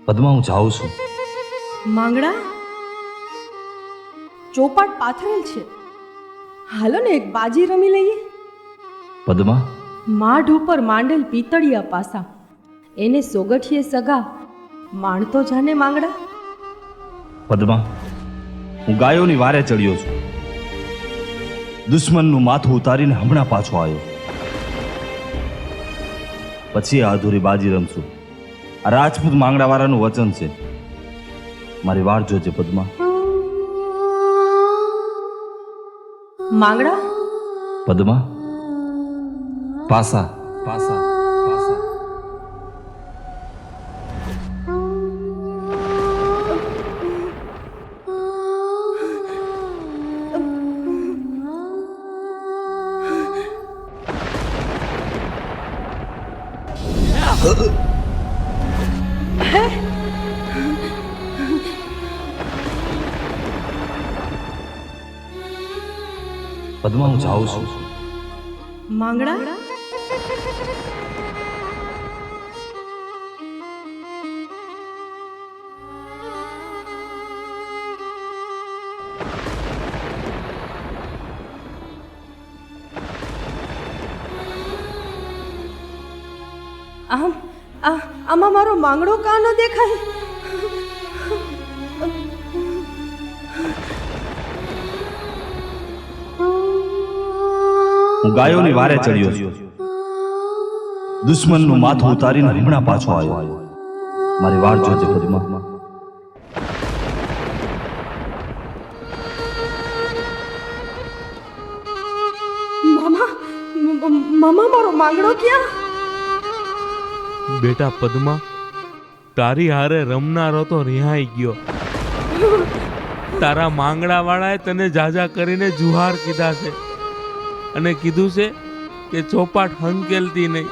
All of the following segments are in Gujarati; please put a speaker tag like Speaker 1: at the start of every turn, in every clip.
Speaker 1: પદ્મા, હું જાઉં છું.
Speaker 2: માંગડા, ચોપાટ પાથરેલ છે. હાલો ને એક બાજી રમી લઈએ.
Speaker 1: પદ્મા,
Speaker 2: માઢ ઉપર માંડેલ પિતળિયા પાસા, એને સોગઠીએ સગા, માણતો જાને માંગડા.
Speaker 1: પદ્મા, હું ગાયોની વારે ચડ્યો છું. દુશ્મનનું માથું ઉતારીને હમણાં પાછો આવ્યો. પછી આ અધૂરી બાજી રમશું. આ રાજપૂત માંગડાવાળાનું વચન છે. મારી વાર જોજે પદ્મા.
Speaker 2: માંગડા,
Speaker 1: પદ્મા, પાસા પાસા પાસા. પદ્મા, હું જાઉં છું.
Speaker 2: માંગડા, આમાં મારો માંગડો કાં ન દેખાય?
Speaker 1: હું ગાયોની વારે ચડ્યો છું. દુશ્મનનું માથું ઉતારીને હમણાં પાછો આવ્યો. મારી વાર જોજે પદ્મા.
Speaker 2: મામા, મારો માંગડો ક્યાં?
Speaker 3: બેટા પદ્મા, તારી હારે રમનારો તો રિહાઈ ગયો. તારા માંગડા વાળાએ તને જાજા કરીને જુહાર કીધા છે અને કીધું છે કે ચોપાટ હંકેલતી નહીં.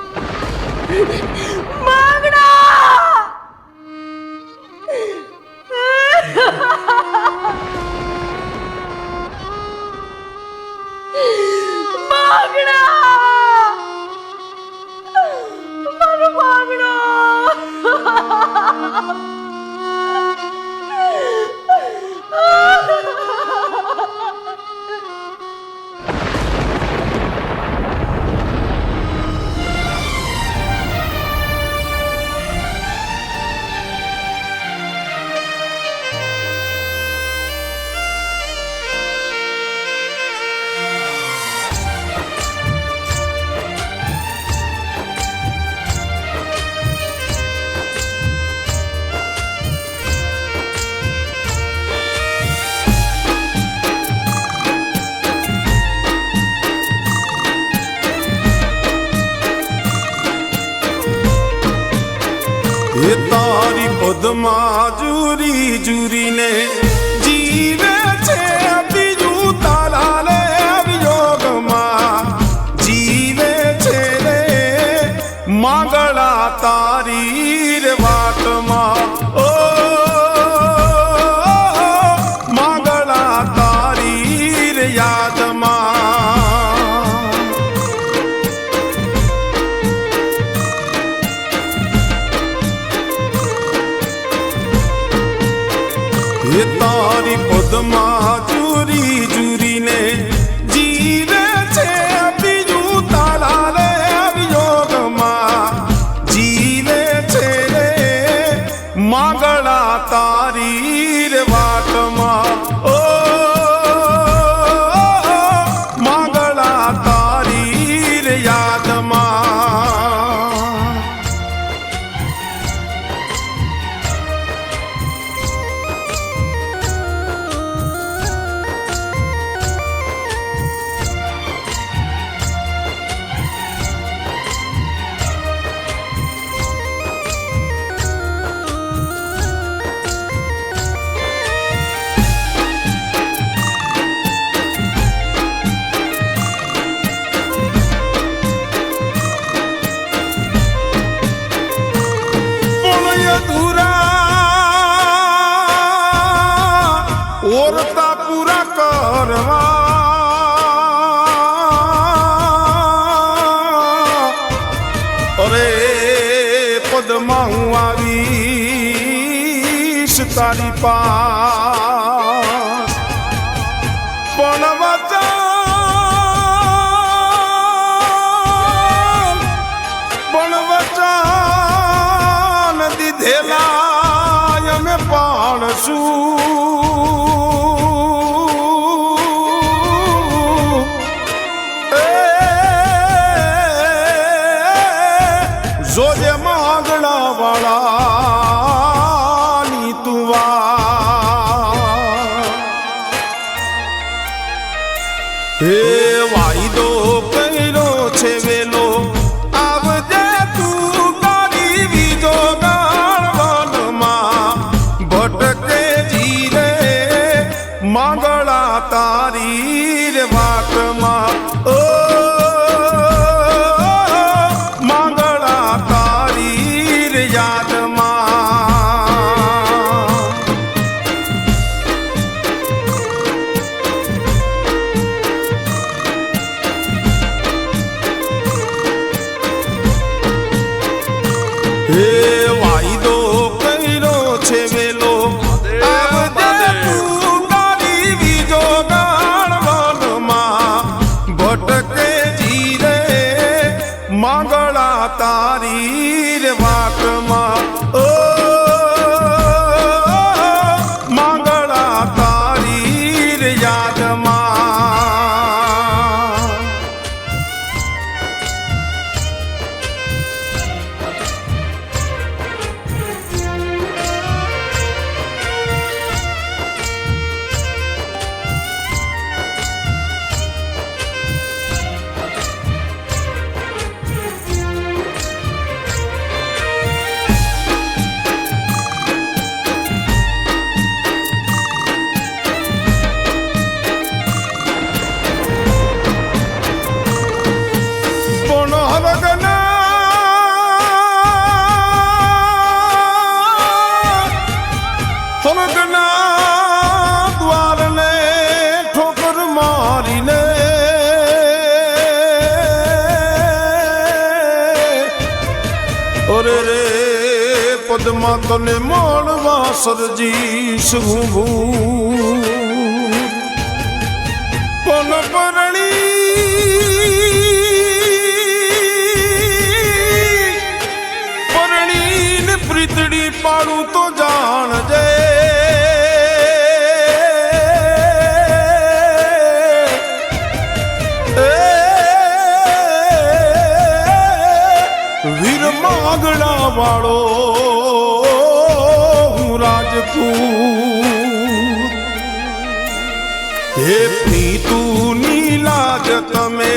Speaker 4: એ તારી પદ્મા જુરી જુરીને જીવે છે, બીજું તારા લે વિયોગમાં જીવે છે રે માંગડા તારી રે વાટમાં. ઓ માંગડા તારી રે યાદમાં. એ તારી પદ્મા જુરી જુરીને જીવે છે, બીજું તારા રે વિયોગમાં જીવે છે રે માંગડા તારી રે વાટમાં. ઓ માંગડા તારી રે યાદમાં. ઓરતા પૂરા કરવા અરે પદમાં હું આવી તારી પાસ પણ વચન દીધેલા અમે પાળશું જોજે માંગણા વાળાની તું હે વાયદો કર્યો છે વેલો આવજે તું તારી બીજો ગાળવનમાં ભટકે જીરે માંગણા તારી રે વાતમાં ઓ હે વાયદો કર્યો છે વેલો આવજે તું તારી બીજો ગાળવનમાં ભટકે જીરે માંગણા તારી રે વાતમાં ઓ માંગણા તારી રે યાદમાં સ્વર્ગના દ્વારને ઠોકર મારીને ઓરે રે પદમાં તને મળવા સરજીશ હું પણ પરણીને પ્રીતડી પાડું તો જાણજે વીર માંગણા વાળો હું રાજપૂત હે પ્રીતુની લાજ તમે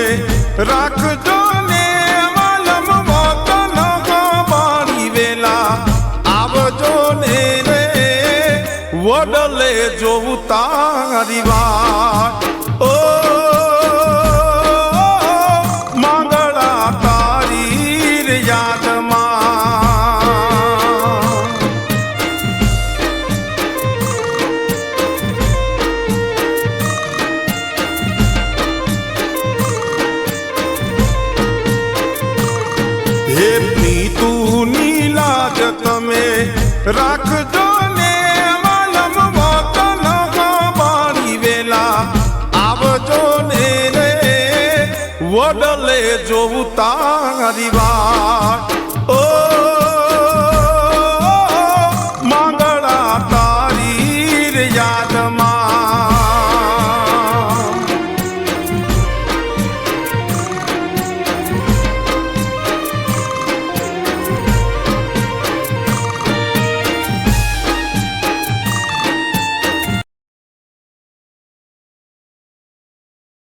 Speaker 4: રાખજો ને વાલમ વતન ગવાણી વેલા આવજો ને રે વડલે જોઉં તારી વાત ઓ માંગણા તારી રે યાદમાં હે પ્રીતુની લાજ તમે રાખજો ને વાલમ વતન ગવાણી વેલા આવજો ને રે વડલે જોઉં તારી વાત